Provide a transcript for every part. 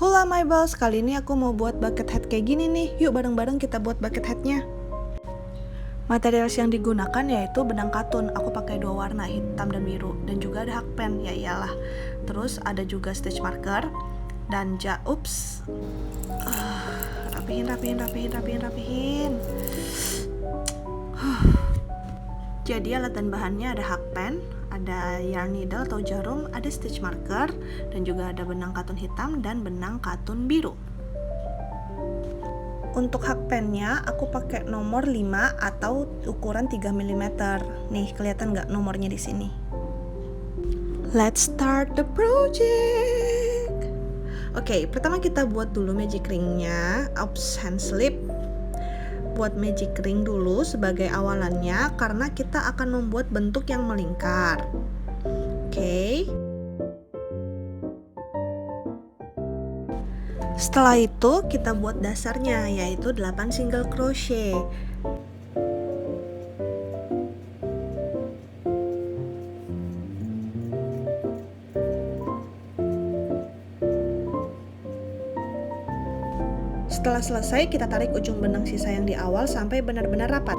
Hula my balls, kali ini aku mau buat bucket hat kayak gini nih. Yuk bareng-bareng kita buat bucket hatnya. Materials yang digunakan yaitu benang katun. Aku pakai 2 warna, hitam dan biru. Dan juga ada hakpen, ya iyalah. Terus ada juga stitch marker dan rapihin. Jadi alat dan bahannya ada hakpen, ada yarn needle atau jarum, ada stitch marker, dan juga ada benang katun hitam dan benang katun biru. Untuk hakpennya aku pakai nomor 5 atau ukuran 3 mm. Nih, kelihatan nggak nomornya di sini? Let's start the project. Oke, pertama kita buat dulu magic ringnya, hand slip. Buat magic ring dulu sebagai awalannya karena kita akan membuat bentuk yang melingkar. Oke. Setelah itu kita buat dasarnya yaitu 8 single crochet. Setelah selesai, kita tarik ujung benang sisa yang di awal sampai benar-benar rapat.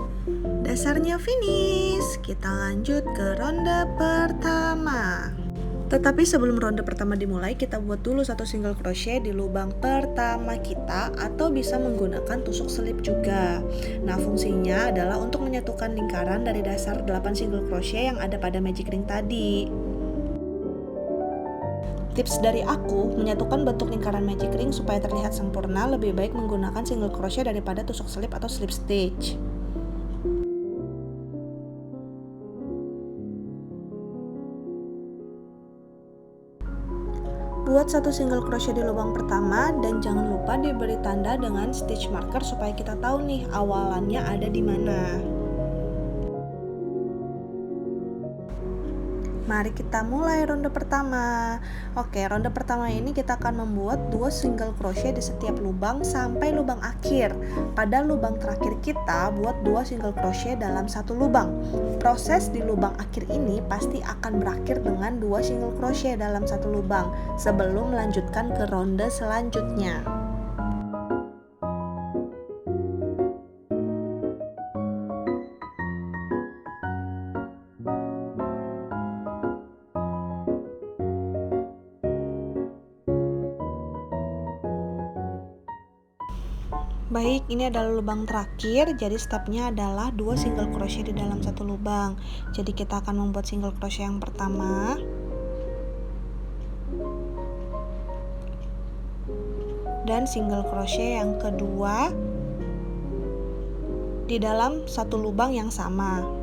Dasarnya finish. Kita lanjut ke ronde pertama. Tetapi sebelum ronde pertama dimulai, kita buat dulu 1 single crochet di lubang pertama kita, atau bisa menggunakan tusuk selip juga. Nah, fungsinya adalah untuk menyatukan lingkaran dari dasar 8 single crochet yang ada pada magic ring tadi. Tips dari aku, menyatukan bentuk lingkaran magic ring supaya terlihat sempurna lebih baik menggunakan single crochet daripada tusuk selip atau slip stitch. Buat 1 single crochet di lubang pertama dan jangan lupa diberi tanda dengan stitch marker supaya kita tahu nih awalannya ada di mana. Mari kita mulai ronde pertama. Oke, ronde pertama ini kita akan membuat 2 single crochet di setiap lubang sampai lubang akhir. Pada lubang terakhir kita buat 2 single crochet dalam 1 lubang. Proses di lubang akhir ini pasti akan berakhir dengan 2 single crochet dalam 1 lubang sebelum melanjutkan ke ronde selanjutnya. Baik, ini adalah lubang terakhir, jadi stepnya adalah 2 single crochet di dalam 1 lubang. Jadi kita akan membuat single crochet yang pertama. Dan single crochet yang kedua di dalam 1 lubang yang sama.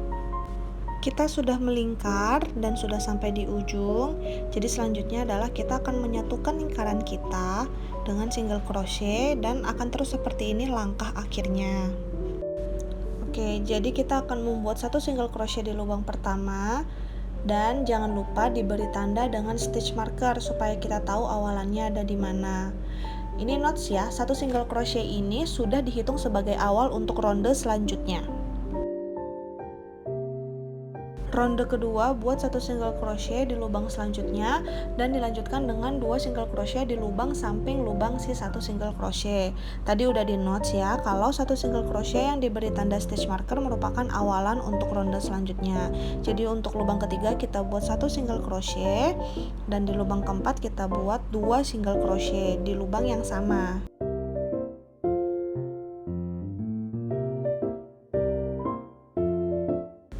Kita sudah melingkar dan sudah sampai di ujung. Jadi selanjutnya adalah kita akan menyatukan lingkaran kita dengan single crochet dan akan terus seperti ini langkah akhirnya. Oke, jadi kita akan membuat 1 single crochet di lubang pertama dan jangan lupa diberi tanda dengan stitch marker supaya kita tahu awalannya ada di mana. Ini notes ya, 1 single crochet ini sudah dihitung sebagai awal untuk ronde selanjutnya. Ronde kedua buat 1 single crochet di lubang selanjutnya dan dilanjutkan dengan 2 single crochet di lubang samping lubang si 1 single crochet. Tadi udah di notes ya, kalau 1 single crochet yang diberi tanda stitch marker merupakan awalan untuk ronde selanjutnya. Jadi untuk lubang ketiga kita buat 1 single crochet dan di lubang keempat kita buat 2 single crochet di lubang yang sama.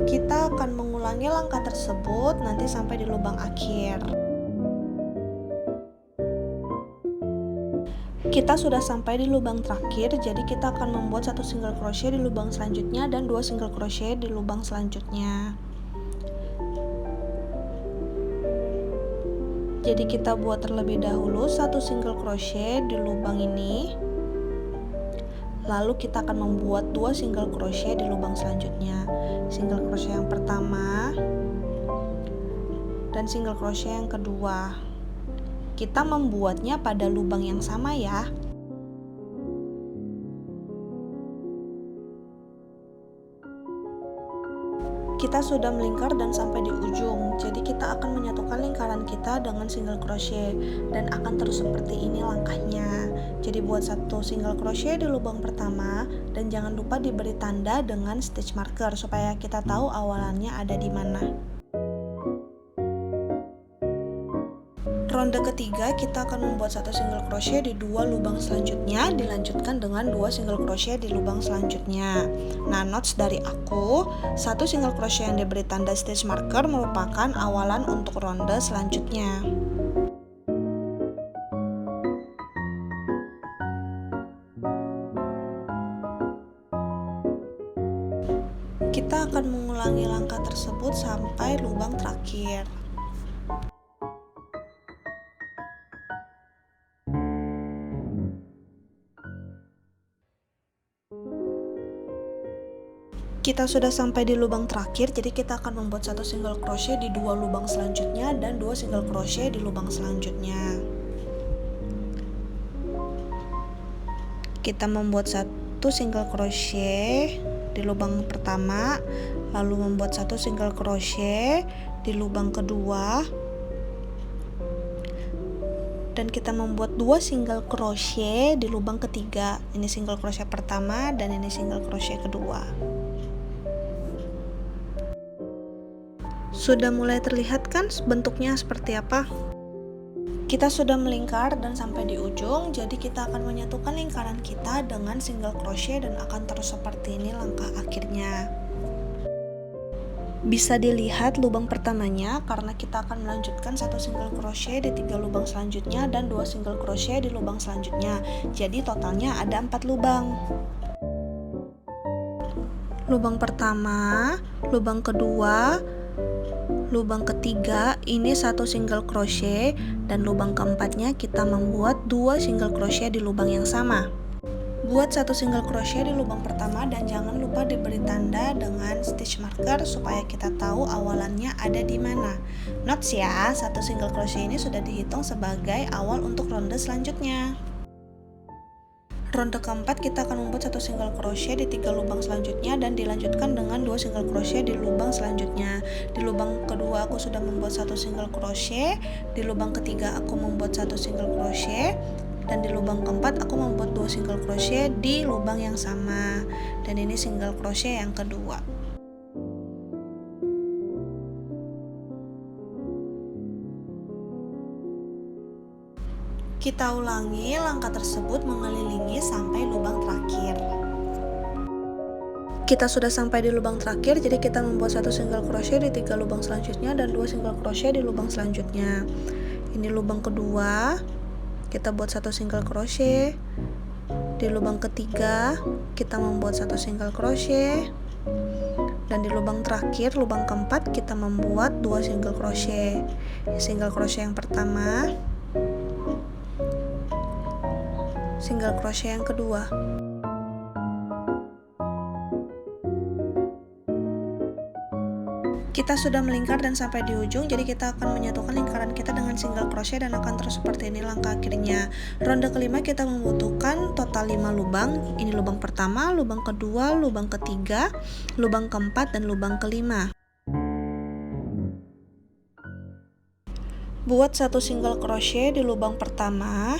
Kita akan mengulangi langkah tersebut nanti sampai di lubang akhir. Kita sudah sampai di lubang terakhir, jadi kita akan membuat 1 single crochet di lubang selanjutnya dan 2 single crochet di lubang selanjutnya. Jadi kita buat terlebih dahulu 1 single crochet di lubang ini. Lalu kita akan membuat 2 single crochet di lubang selanjutnya. Single crochet yang pertama dan single crochet yang kedua. Kita membuatnya pada lubang yang sama ya. Kita sudah melingkar dan sampai di ujung, jadi kita akan menyatukan lingkaran kita dengan single crochet dan akan terus seperti ini langkahnya. Jadi buat satu single crochet di lubang pertama dan jangan lupa diberi tanda dengan stitch marker supaya kita tahu awalannya ada di mana. Ronde ketiga kita akan membuat satu single crochet di dua lubang selanjutnya, dilanjutkan dengan dua single crochet di lubang selanjutnya. Nah, notes dari aku, satu single crochet yang diberi tanda stitch marker merupakan awalan untuk ronde selanjutnya. Kita akan mengulangi langkah tersebut sampai lubang terakhir. Kita sudah sampai di lubang terakhir, jadi kita akan membuat satu single crochet di dua lubang selanjutnya dan dua single crochet di lubang selanjutnya. Kita membuat satu single crochet di lubang pertama, lalu membuat satu single crochet di lubang kedua, dan kita membuat dua single crochet di lubang ketiga. Ini single crochet pertama dan ini single crochet kedua. Sudah mulai terlihat kan bentuknya seperti apa? Kita sudah melingkar dan sampai di ujung, jadi kita akan menyatukan lingkaran kita dengan single crochet dan akan terus seperti ini langkah akhirnya. Bisa dilihat lubang pertamanya karena kita akan melanjutkan satu single crochet di tiga lubang selanjutnya dan dua single crochet di lubang selanjutnya. Jadi totalnya ada 4 lubang. Lubang pertama, lubang kedua, lubang ketiga ini satu single crochet dan lubang keempatnya kita membuat dua single crochet di lubang yang sama. Buat satu single crochet di lubang pertama dan jangan lupa diberi tanda dengan stitch marker supaya kita tahu awalannya ada di mana. Notes ya, satu single crochet ini sudah dihitung sebagai awal untuk ronde selanjutnya. Ronde keempat kita akan membuat satu single crochet di tiga lubang selanjutnya dan dilanjutkan dengan dua single crochet di lubang selanjutnya. Di lubang kedua aku sudah membuat satu single crochet, di lubang ketiga aku membuat satu single crochet, dan di lubang keempat aku membuat dua single crochet di lubang yang sama. Dan ini single crochet yang kedua. Kita ulangi langkah tersebut mengelilingi sampai lubang terakhir. Kita sudah sampai di lubang terakhir, jadi kita membuat satu single crochet di tiga lubang selanjutnya dan dua single crochet di lubang selanjutnya. Ini lubang kedua, kita buat satu single crochet. Di lubang ketiga, kita membuat satu single crochet. Dan di lubang terakhir, lubang keempat, kita membuat dua single crochet. Single crochet yang pertama, single crochet yang kedua. Kita sudah melingkar dan sampai di ujung, jadi kita akan menyatukan lingkaran kita dengan single crochet dan akan terus seperti ini langkah akhirnya. Ronde kelima kita membutuhkan total 5 lubang. Ini lubang pertama, lubang kedua, lubang ketiga, lubang keempat, dan lubang kelima. Buat satu single crochet di lubang pertama.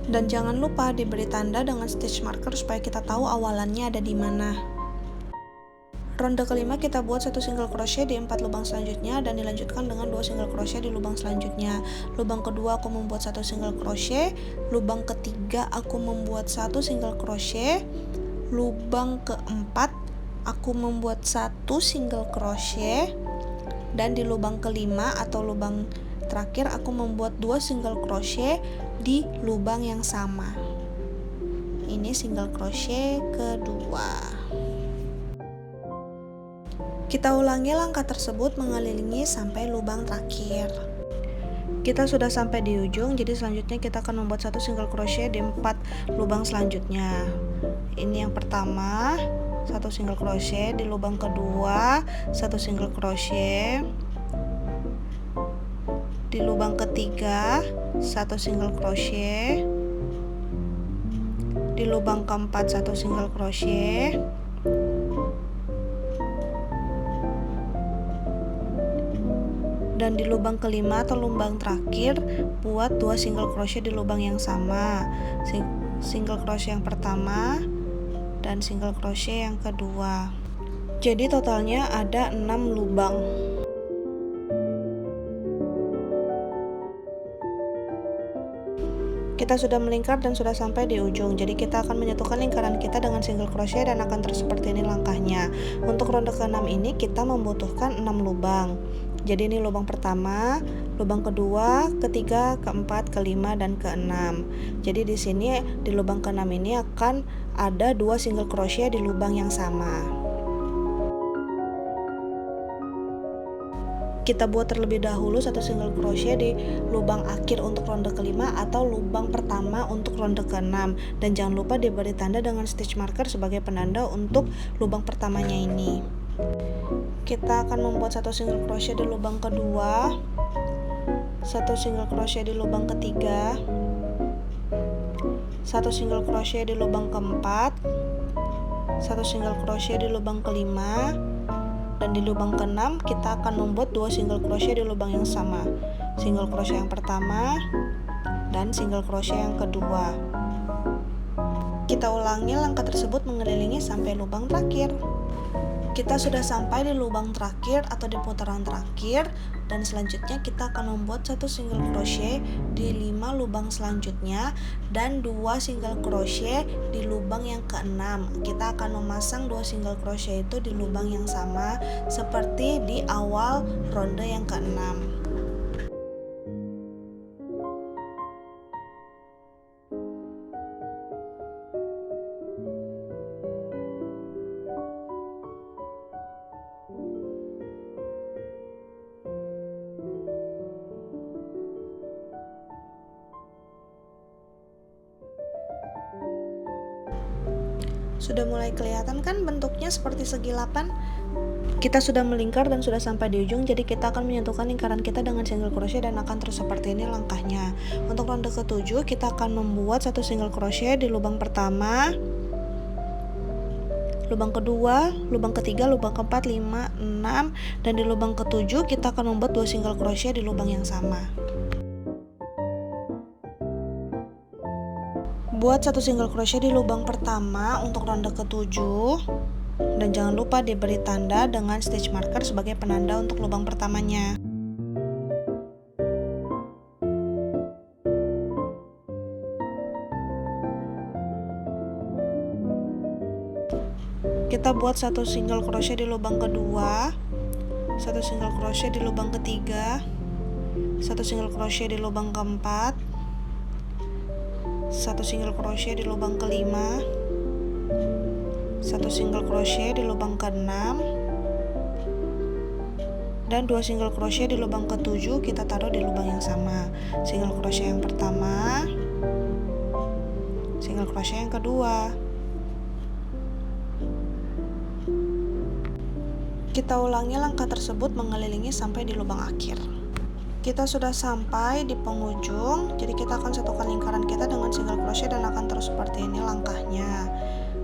Dan jangan lupa diberi tanda dengan stitch marker supaya kita tahu awalannya ada di mana. Ronde kelima kita buat satu single crochet di 4 lubang selanjutnya dan dilanjutkan dengan 2 single crochet di lubang selanjutnya. Lubang kedua aku membuat satu single crochet, lubang ketiga aku membuat satu single crochet, lubang keempat aku membuat satu single crochet, dan di lubang kelima atau lubang terakhir aku membuat 2 single crochet di lubang yang sama. Ini single crochet kedua. Kita ulangi langkah tersebut mengelilingi sampai lubang terakhir. Kita sudah sampai di ujung, jadi selanjutnya kita akan membuat satu single crochet di 4 lubang selanjutnya. Ini yang pertama, satu single crochet, di lubang kedua satu single crochet, di lubang ketiga satu single crochet, di lubang keempat 1 single crochet, dan di lubang kelima atau lubang terakhir buat 2 single crochet di lubang yang sama, single crochet yang pertama dan single crochet yang kedua. Jadi totalnya ada 6 lubang. Kita sudah melingkar dan sudah sampai di ujung. Jadi kita akan menyatukan lingkaran kita dengan single crochet dan akan terus seperti ini langkahnya. Untuk ronde ke-6 ini kita membutuhkan 6 lubang. Jadi ini lubang pertama, lubang kedua, ketiga, keempat, kelima, dan keenam. Jadi di sini di lubang ke-6 ini akan ada 2 single crochet di lubang yang sama. Kita buat terlebih dahulu 1 single crochet di lubang akhir untuk ronde kelima atau lubang pertama untuk ronde ke-6, dan jangan lupa diberi tanda dengan stitch marker sebagai penanda untuk lubang pertamanya ini. Kita akan membuat 1 single crochet di lubang kedua, 1 single crochet di lubang ketiga, 1 single crochet di lubang keempat, 1 single crochet di lubang kelima, dan di lubang ke-6 kita akan membuat 2 single crochet di lubang yang sama, single crochet yang pertama dan single crochet yang kedua. Kita ulangi langkah tersebut mengelilingi sampai lubang terakhir. Kita sudah sampai di lubang terakhir atau di putaran terakhir, dan selanjutnya kita akan membuat 1 single crochet di 5 lubang selanjutnya dan 2 single crochet di lubang yang ke-6. Kita akan memasang 2 single crochet itu di lubang yang sama seperti di awal ronde yang ke-6. Sudah mulai kelihatan kan bentuknya seperti segi 8? Kita sudah melingkar dan sudah sampai di ujung, jadi kita akan menyatukan lingkaran kita dengan single crochet dan akan terus seperti ini langkahnya. Untuk ronde ke-7 kita akan membuat 1 single crochet di lubang pertama, lubang kedua, lubang ketiga, lubang keempat, 5, 6, dan di lubang ke-7 kita akan membuat 2 single crochet di lubang yang sama. Buat 1 single crochet di lubang pertama untuk ronde ke-7, dan jangan lupa diberi tanda dengan stitch marker sebagai penanda untuk lubang pertamanya. Kita buat 1 single crochet di lubang kedua, 1 single crochet di lubang ketiga, 1 single crochet di lubang keempat, 1 single crochet di lubang kelima, 1 single crochet di lubang ke-6, dan 2 single crochet di lubang ke-7 kita taruh di lubang yang sama, single crochet yang pertama, single crochet yang kedua. Kita ulangi langkah tersebut mengelilingi sampai di lubang akhir. Kita sudah sampai di penghujung, jadi kita akan satukan lingkaran kita dengan single crochet dan akan terus seperti ini langkahnya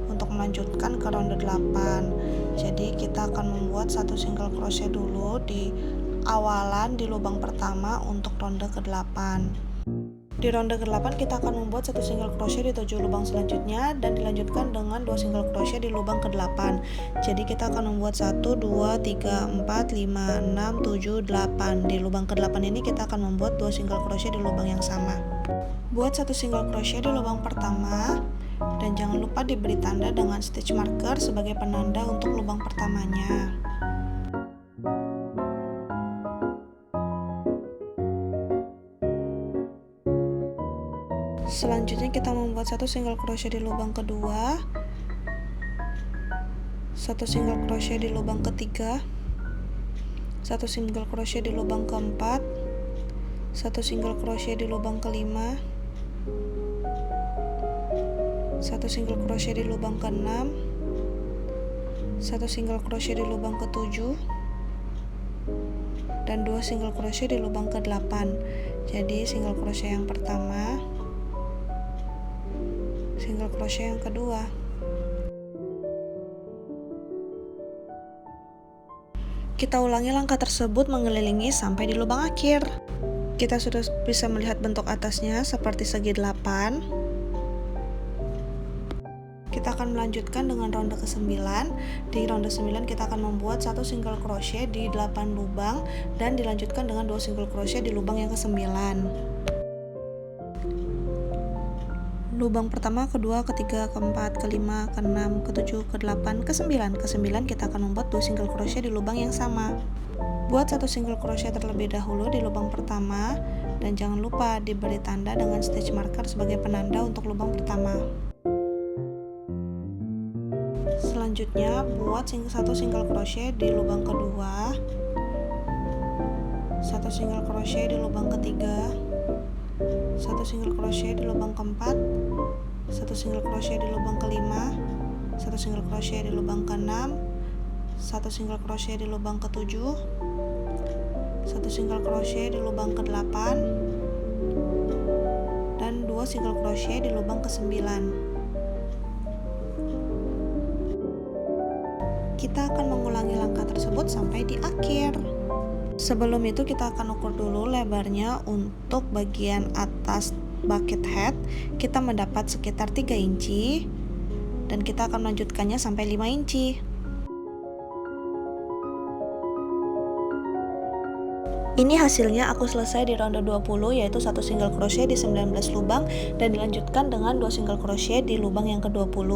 untuk melanjutkan ke ronde 8. Jadi kita akan membuat 1 single crochet dulu di awalan di lubang pertama untuk ronde ke-8. Di ronde ke-8 kita akan membuat 1 single crochet di 7 lubang selanjutnya dan dilanjutkan dengan 2 single crochet di lubang ke-8. Jadi kita akan membuat 1, 2, 3, 4, 5, 6, 7, 8. Di lubang ke-8 ini kita akan membuat 2 single crochet di lubang yang sama. Buat 1 single crochet di lubang pertama dan jangan lupa diberi tanda dengan stitch marker sebagai penanda untuk lubang pertamanya. Selanjutnya kita membuat 1 single crochet di lubang kedua, 1 single crochet di lubang ketiga, 1 single crochet di lubang keempat, 1 single crochet di lubang kelima, 1 single crochet di lubang ke-6, 1 single crochet di lubang ke-7, dan 2 single crochet di lubang ke-8. Jadi single crochet yang pertama, single crochet yang kedua. Kita ulangi langkah tersebut mengelilingi sampai di lubang akhir. Kita sudah bisa melihat bentuk atasnya seperti segi 8. Kita akan melanjutkan dengan ronde ke-9. Di ronde 9 kita akan membuat 1 single crochet di 8 lubang dan dilanjutkan dengan 2 single crochet di lubang yang ke-9. Lubang pertama, kedua, ketiga, keempat, kelima, keenam, ketujuh, kedelapan, ke-9. Ke-9 kita akan membuat 2 single crochet di lubang yang sama. Buat 1 single crochet terlebih dahulu di lubang pertama dan jangan lupa diberi tanda dengan stitch marker sebagai penanda untuk lubang pertama. Selanjutnya buat 1 single crochet di lubang kedua, 1 single crochet di lubang ketiga, 1 single crochet di lubang keempat, 1 single crochet di lubang kelima, 1 single crochet di lubang keenam, 1 single crochet di lubang ketujuh, 1 single crochet di lubang ke-8, dan 2 single crochet di lubang ke-9. Kita akan mengulangi langkah tersebut sampai di akhir. Sebelum itu kita akan ukur dulu lebarnya. Untuk bagian atas bucket hat kita mendapat sekitar 3 inci dan kita akan melanjutkannya sampai 5 inci. Ini hasilnya aku selesai di ronde 20, yaitu 1 single crochet di 19 lubang dan dilanjutkan dengan 2 single crochet di lubang yang ke-20.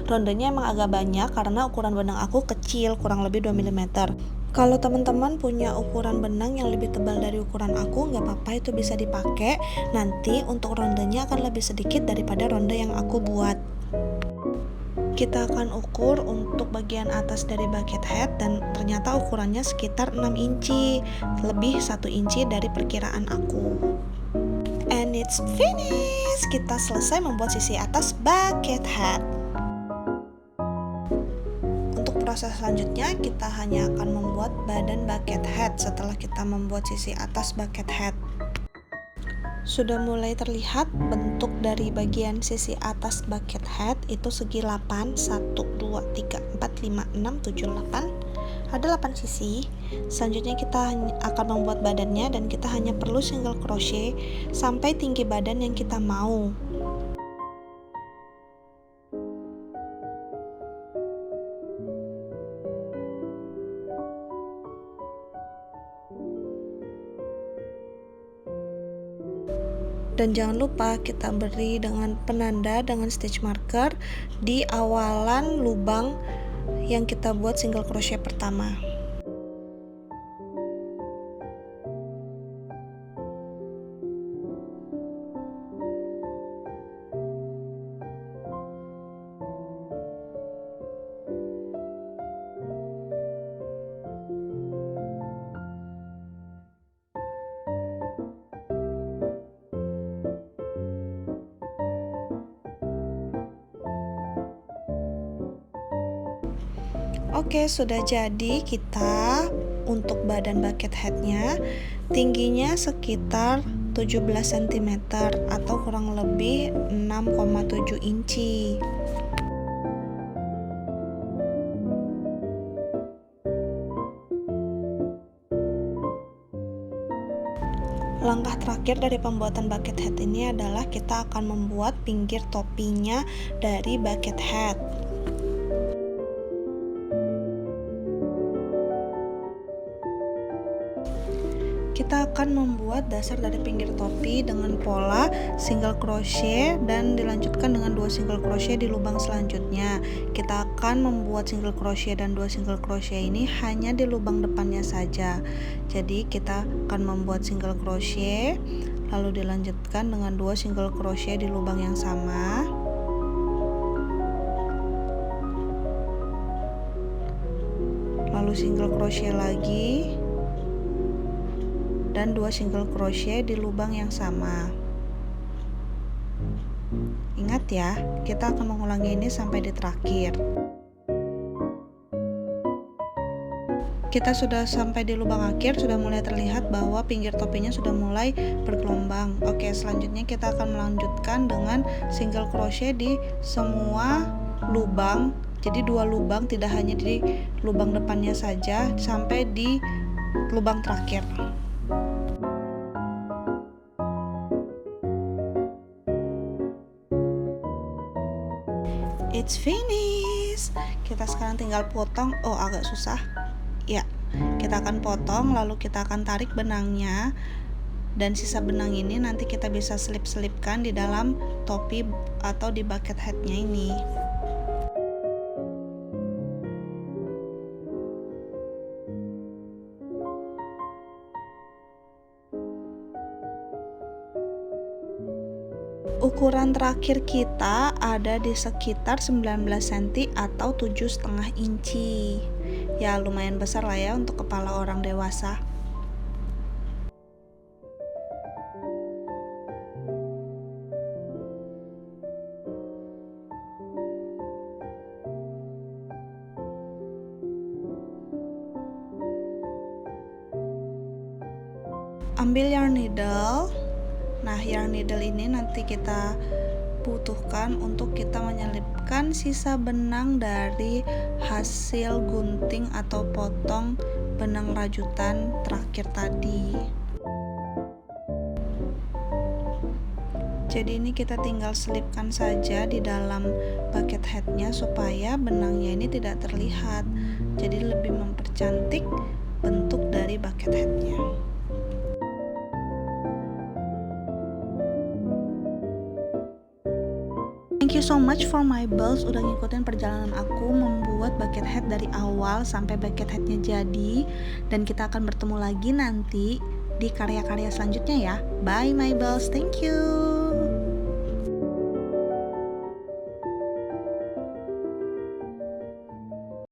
Rondenya emang agak banyak karena ukuran benang aku kecil, kurang lebih 2 mm. Kalau teman-teman punya ukuran benang yang lebih tebal dari ukuran aku, nggak apa-apa, itu bisa dipakai. Nanti untuk rondenya akan lebih sedikit daripada ronde yang aku buat. Kita akan ukur untuk bagian atas dari bucket hat dan ternyata ukurannya sekitar 6 inci, lebih 1 inci dari perkiraan aku. And it's finished! Kita selesai membuat sisi atas bucket hat. Untuk proses selanjutnya kita hanya akan membuat badan bucket hat setelah kita membuat sisi atas bucket hat. Sudah mulai terlihat bentuk dari bagian sisi atas bucket hat itu segi 8, 1, 2, 3, 4, 5, 6, 7, 8. Ada 8 sisi. Selanjutnya kita akan membuat badannya dan kita hanya perlu single crochet sampai tinggi badan yang kita mau. Dan jangan lupa kita beri dengan penanda dengan stitch marker di awalan lubang yang kita buat single crochet pertama. Oke, sudah jadi. Kita untuk badan bucket hatnya tingginya sekitar 17 cm atau kurang lebih 6,7 inci. Langkah terakhir dari pembuatan bucket hat ini adalah kita akan membuat pinggir topinya dari bucket hat. Kita akan membuat dasar dari pinggir topi dengan pola single crochet dan dilanjutkan dengan 2 single crochet di lubang selanjutnya. Kita akan membuat single crochet dan 2 single crochet ini hanya di lubang depannya saja. Jadi kita akan membuat single crochet lalu dilanjutkan dengan 2 single crochet di lubang yang sama. Lalu single crochet lagi dan 2 single crochet di lubang yang sama. Ingat ya, kita akan mengulangi ini sampai di terakhir. Kita sudah sampai di lubang akhir, sudah mulai terlihat bahwa pinggir topinya sudah mulai bergelombang. Oke, selanjutnya kita akan melanjutkan dengan single crochet di semua lubang. Jadi 2 lubang, tidak hanya di lubang depannya saja, sampai di lubang terakhir. It's finished. Kita sekarang tinggal potong. Oh, agak susah. Ya, kita akan potong, lalu kita akan tarik benangnya, dan sisa benang ini nanti kita bisa selip-selipkan di dalam topi atau di bucket hatnya ini. Ukuran terakhir kita ada di sekitar 19 cm atau 7,5 inci. Ya, lumayan besar lah ya untuk kepala orang dewasa. Ambil yarn needle. Nah, yarn needle ini nanti kita butuhkan untuk kita menyelipkan sisa benang dari hasil gunting atau potong benang rajutan terakhir tadi. Jadi ini kita tinggal selipkan saja di dalam bucket hatnya supaya benangnya ini tidak terlihat, jadi lebih mempercantik bentuk dari bucket hatnya. Thank you so much for my bells, udah ngikutin perjalanan aku membuat bucket hat dari awal sampai bucket hatnya jadi. Dan kita akan bertemu lagi nanti di karya-karya selanjutnya ya. Bye my bells, thank you.